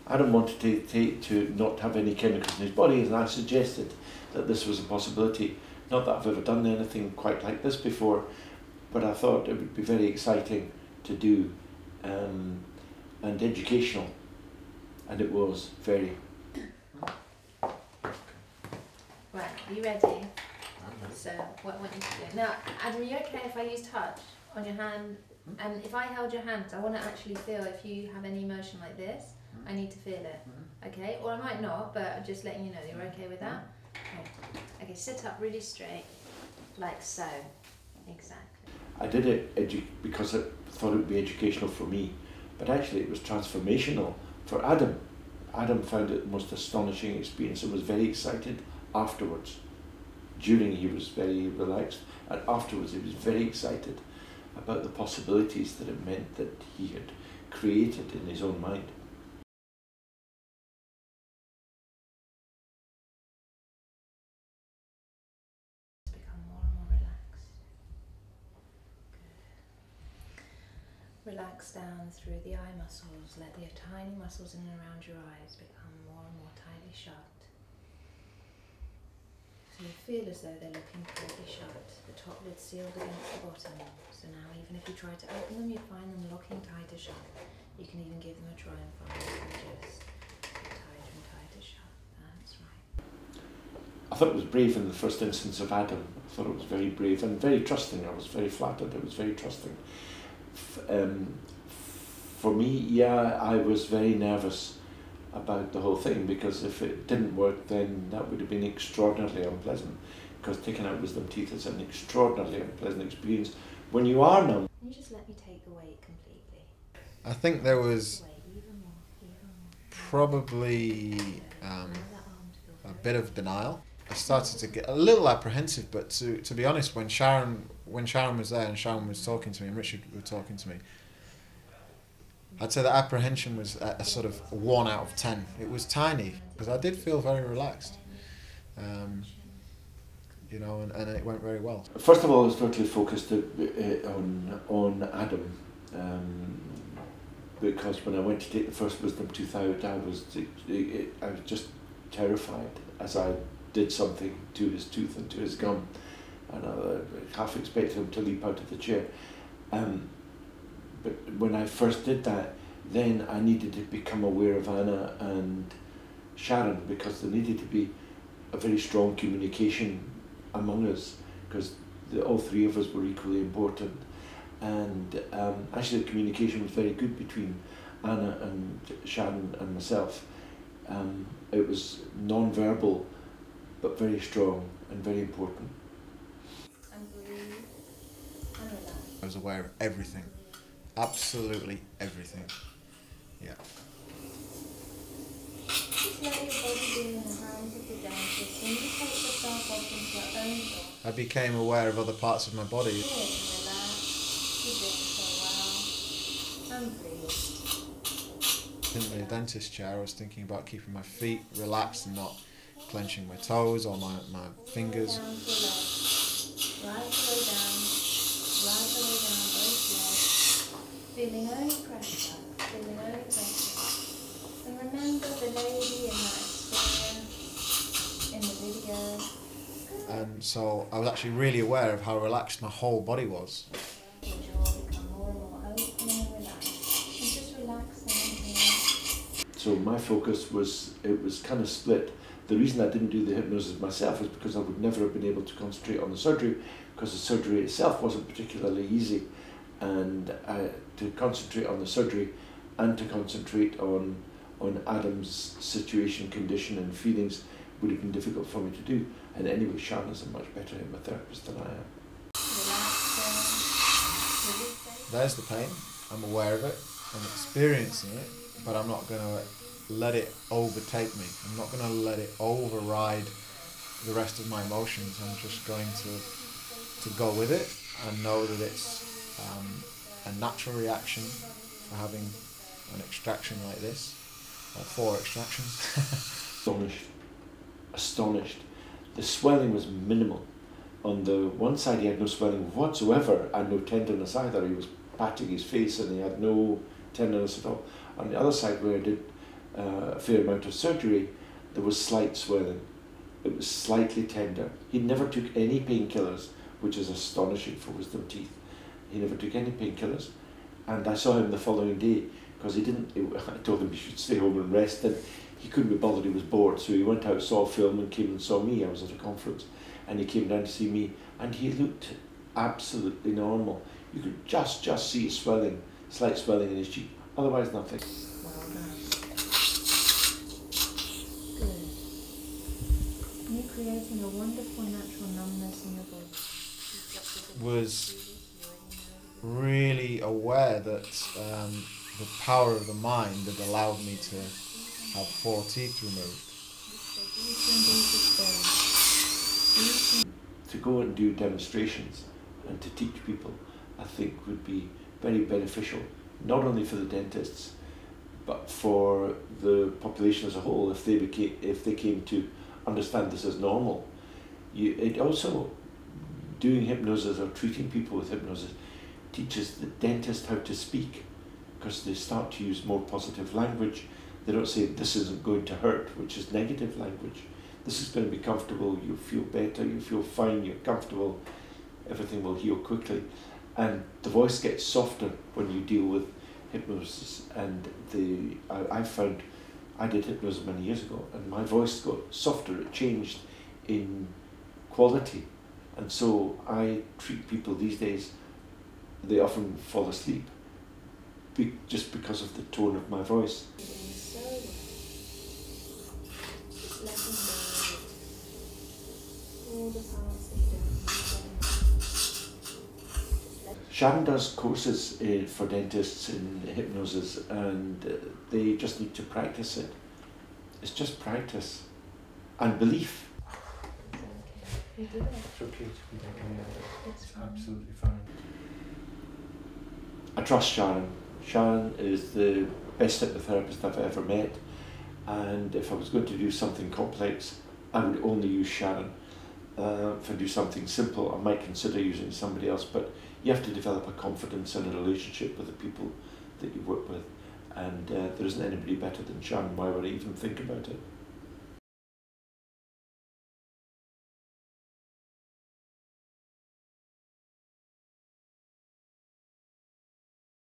Adam wanted to not have any chemicals in his body, and I suggested that this was a possibility. Not that I've ever done anything quite like this before, but I thought it would be very exciting to do and educational, and it was very. Right, are you ready? So, what I want you to do. Now, Adam, are you okay if I use touch on your hand? And if I held your hand, I want to actually feel if you have any emotion like this, I need to feel it. Okay? Or I might not, but I'm just letting you know. You're okay with that? Okay, sit up really straight, like so. Exactly. I did it because I thought it would be educational for me, but actually it was transformational for Adam. Adam found it the most astonishing experience and was very excited afterwards. During he was very relaxed, and afterwards he was very excited about the possibilities that it meant that he had created in his own mind. Become more and more relaxed. Good. Relax down through the eye muscles. Let the tiny muscles in and around your eyes become more and more tightly shut. So you feel as though they're looking tightly shut. The top lid's sealed against the bottom. So now even if you try to open them, you find them locking tighter shut. You can even give them a try and find them just tighter and tighter shut. That's right. I thought it was brave in the first instance of Adam. I thought it was very brave and very trusting. I was very flattered. It was very trusting. For me, yeah, I was very nervous about the whole thing, because if it didn't work, then that would have been extraordinarily unpleasant, because taking out wisdom teeth is an extraordinarily unpleasant experience when you are numb. Can you just let me take the weight completely? I think there was probably a bit of denial. I started to get a little apprehensive, but to be honest, when Sharon was there and Sharon was talking to me and Richard were talking to me, I'd say the apprehension was a sort of 1 out of 10. It was tiny, because I did feel very relaxed, you know, and it went very well. First of all, I was totally focused on Adam, because when I went to take the first wisdom tooth out, I was just terrified as I did something to his tooth and to his gum, and I half expected him to leap out of the chair. But when I first did that, then I needed to become aware of Anna and Sharon, because there needed to be a very strong communication among us, because all three of us were equally important. And actually the communication was very good between Anna and Sharon and myself. It was non-verbal, but very strong and very important. I was aware of everything. Absolutely everything. Yeah. Just let your body be in the hands of the dentist, and you take yourself off into your own thoughts. I became aware of other parts of my body. Good, relax. You're doing so well. And breathe. In the dentist chair, I was thinking about keeping my feet relaxed and not clenching my toes or my fingers. Down to your legs. Right the way down. Right the way down both legs. Feeling no pressure, feeling no pressure. And remember the lady in that experience in the video. And so I was actually really aware of how relaxed my whole body was. The jaw become more and more open and relaxed. And just relaxing here. So my focus was kind of split. The reason I didn't do the hypnosis myself is because I would never have been able to concentrate on the surgery, because the surgery itself wasn't particularly easy. And to concentrate on the surgery and to concentrate on Adam's situation, condition and feelings would have been difficult for me to do. And anyway, Sharon is a much better hypnotherapist than I am. There's the pain. I'm aware of it. I'm experiencing it, but I'm not going to let it overtake me. I'm not going to let it override the rest of my emotions. I'm just going to go with it and know that it's a natural reaction for having an extraction like this, or 4 extractions. Astonished. The swelling was minimal. On the one side he had no swelling whatsoever and no tenderness either. He was patting his face and he had no tenderness at all. On the other side, where I did a fair amount of surgery, there was slight swelling. It was slightly tender. He never took any painkillers, which is astonishing for wisdom teeth. He never took any painkillers. And I saw him the following day, because I told him he should stay home and rest, and he couldn't be bothered, he was bored, so he went out, saw a film and came and saw me. I was at a conference, and he came down to see me, and he looked absolutely normal. You could just see swelling, slight swelling in his cheek, otherwise nothing. Well done. Good. And you're creating a wonderful natural numbness in your voice. Was really aware that the power of the mind had allowed me to have 4 teeth removed. To go and do demonstrations and to teach people, I think would be very beneficial, not only for the dentists, but for the population as a whole, if they came to understand this as normal. It also, doing hypnosis or treating people with hypnosis teaches the dentist how to speak, because they start to use more positive language. They don't say, this isn't going to hurt, which is negative language. This is going to be comfortable, you feel better, you feel fine, you're comfortable, everything will heal quickly. And the voice gets softer when you deal with hypnosis. And I found, I did hypnosis many years ago, and my voice got softer, it changed in quality. And so I treat people these days, they often fall asleep just because of the tone of my voice. Sharon does courses for dentists in hypnosis, and they just need to practice it. It's just practice and belief. You do it. It's okay to be like It's absolutely fine. I trust Sharon. Sharon is the best hypnotherapist I've ever met, and if I was going to do something complex, I would only use Sharon. If I do something simple, I might consider using somebody else, but you have to develop a confidence and a relationship with the people that you work with, and there isn't anybody better than Sharon. Why would I even think about it?